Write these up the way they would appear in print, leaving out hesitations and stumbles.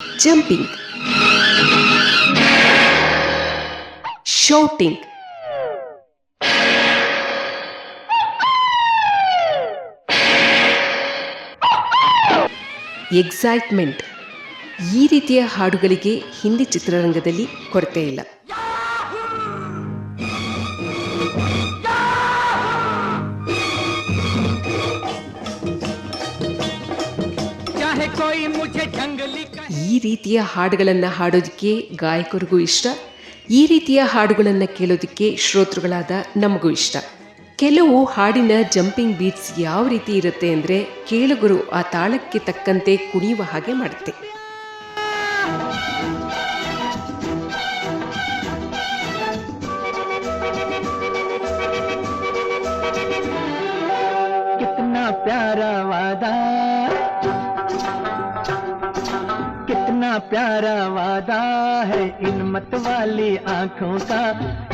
jumping, shouting, excitement. ಈ ರೀತಿಯ ಹಾಡುಗಳಿಗೆ ಹಿಂದಿ ಚಿತ್ರರಂಗದಲ್ಲಿ ಕೊರತೆ ಇಲ್ಲ. ಈ ರೀತಿಯ ಹಾಡುಗಳನ್ನು ಹಾಡೋದಕ್ಕೆ ಗಾಯಕರಿಗೂ ಇಷ್ಟ, ಈ ರೀತಿಯ ಹಾಡುಗಳನ್ನು ಕೇಳೋದಕ್ಕೆ ಶ್ರೋತೃಗಳಾದ ನಮಗೂ ಇಷ್ಟ. ಕೆಲವು ಹಾಡಿನ ಜಂಪಿಂಗ್ ಬೀಟ್ಸ್ ಯಾವ ರೀತಿ ಇರುತ್ತೆ ಅಂದರೆ ಕೇಳುಗರು ಆ ತಾಳಕ್ಕೆ ತಕ್ಕಂತೆ ಕುಣಿಯುವ ಹಾಗೆ ಮಾಡುತ್ತೆ. कितना प्यारा वादा, कितना प्यारा वादा है इन मत वाली आंखों का,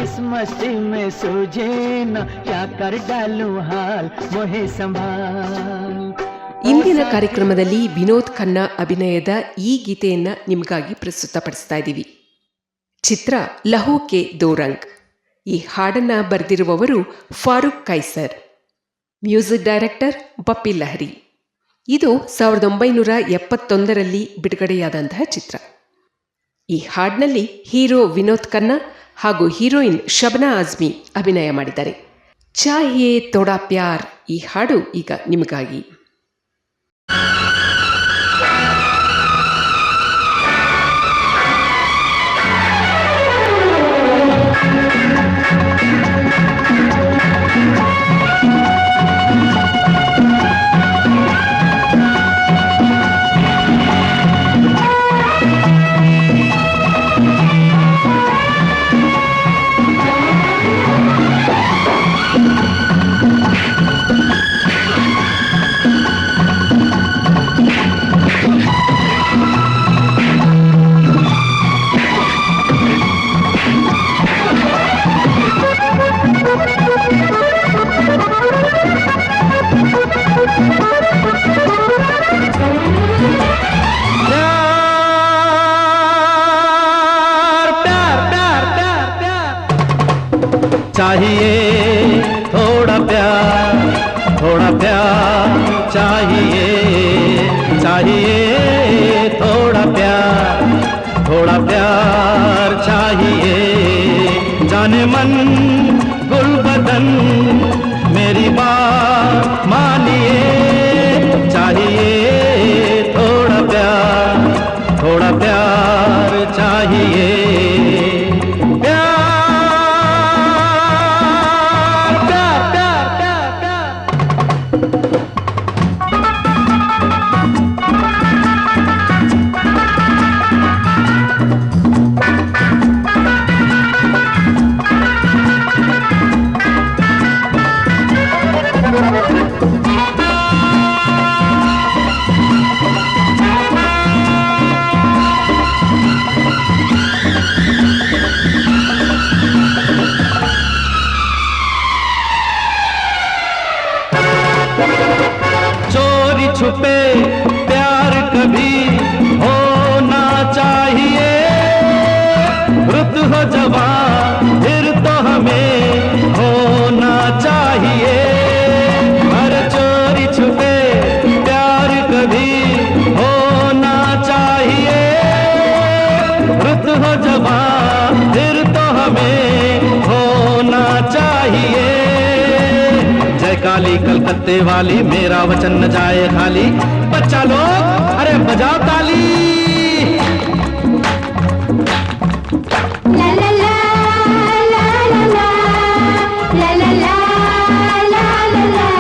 इस मस्ती में सूझे न क्या कर डालूं हाल मोहे संभाल. ಇಂದಿನ ಕಾರ್ಯಕ್ರಮದಲ್ಲಿ ವಿನೋದ್ ಖನ್ನಾ ಅಭಿನಯದ ಈ ಗೀತೆಯನ್ನ ನಿಮಗಾಗಿ ಪ್ರಸ್ತುತಪಡಿಸ್ತಾ ಇದ್ದೀವಿ. ಚಿತ್ರ ಲಹು ಕೆ ದೋ ರಂಗ್. ಈ ಹಾಡನ್ನ ಬರೆದಿರುವವರು ಫಾರೂಕ್ ಕೈಸರ್, ಮ್ಯೂಸಿಕ್ ಡೈರೆಕ್ಟರ್ ಬಪ್ಪಿ ಲಹರಿ. ಇದು 1971ರಲ್ಲಿ ಬಿಡುಗಡೆಯಾದಂತಹ ಚಿತ್ರ. ಈ ಹಾಡಿನಲ್ಲಿ ಹೀರೋ ವಿನೋದ್ ಖನ್ನಾ ಹಾಗೂ ಹೀರೋಯಿನ್ ಶಬನಾ ಆಜ್ಮಿ ಅಭಿನಯ ಮಾಡಿದ್ದಾರೆ. ಚಾಹಿಯೇ ತೋಡಾ ಪ್ಯಾರ್ ಈ ಹಾಡು ಈಗ ನಿಮಗಾಗಿ. चाहिए थोड़ा प्यार, थोड़ा प्यार चाहिए, चाहिए थोड़ा प्यार चाहिए. जाने मन गुल बदन मेरी बात मानिए, चाहिए थोड़ा प्यार चाहिए. चोरी छुपे प्यार कभी होना चाहिए, रुत हो जवान फिर तो हमें होना चाहिए. हर चोरी छुपे प्यार कभी होना चाहिए, रुत हो जवान फिर तो हमें होना चाहिए. जय काली कलकत्ते वाली मेरा वचन न जाए खाली, बच्चा लोग अरे बजाओ ताली. ला ला ला ला ला ला ला ला ला ला.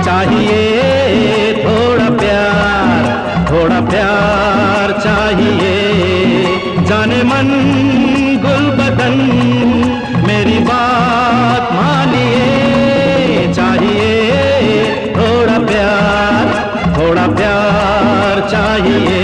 चाहिए थोड़ा प्यार चाहिए. जाने मन गुल बदन मेरी बात मानिए, चाहिए थोड़ा प्यार चाहिए.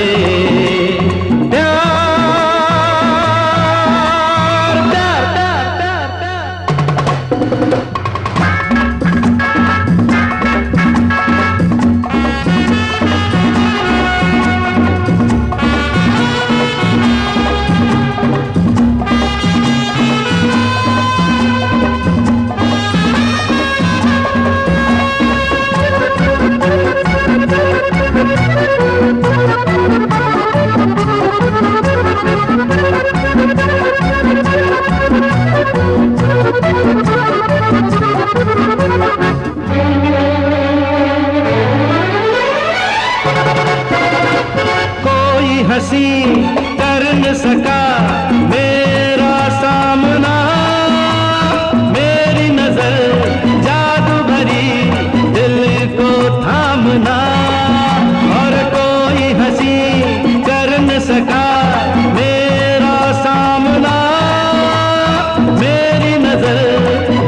हंसी कर न सका मेरा सामना, मेरी नजर जादू भरी दिल को थामना, और कोई हंसी कर न सका मेरा सामना, मेरी नजर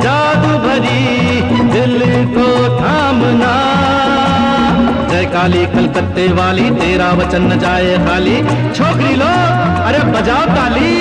जादू भरी दिल को थामना। जय काली कलकत्ते वाली तेरा वचन न जाए खाली, छोकरी लो अरे बजाओ ताली।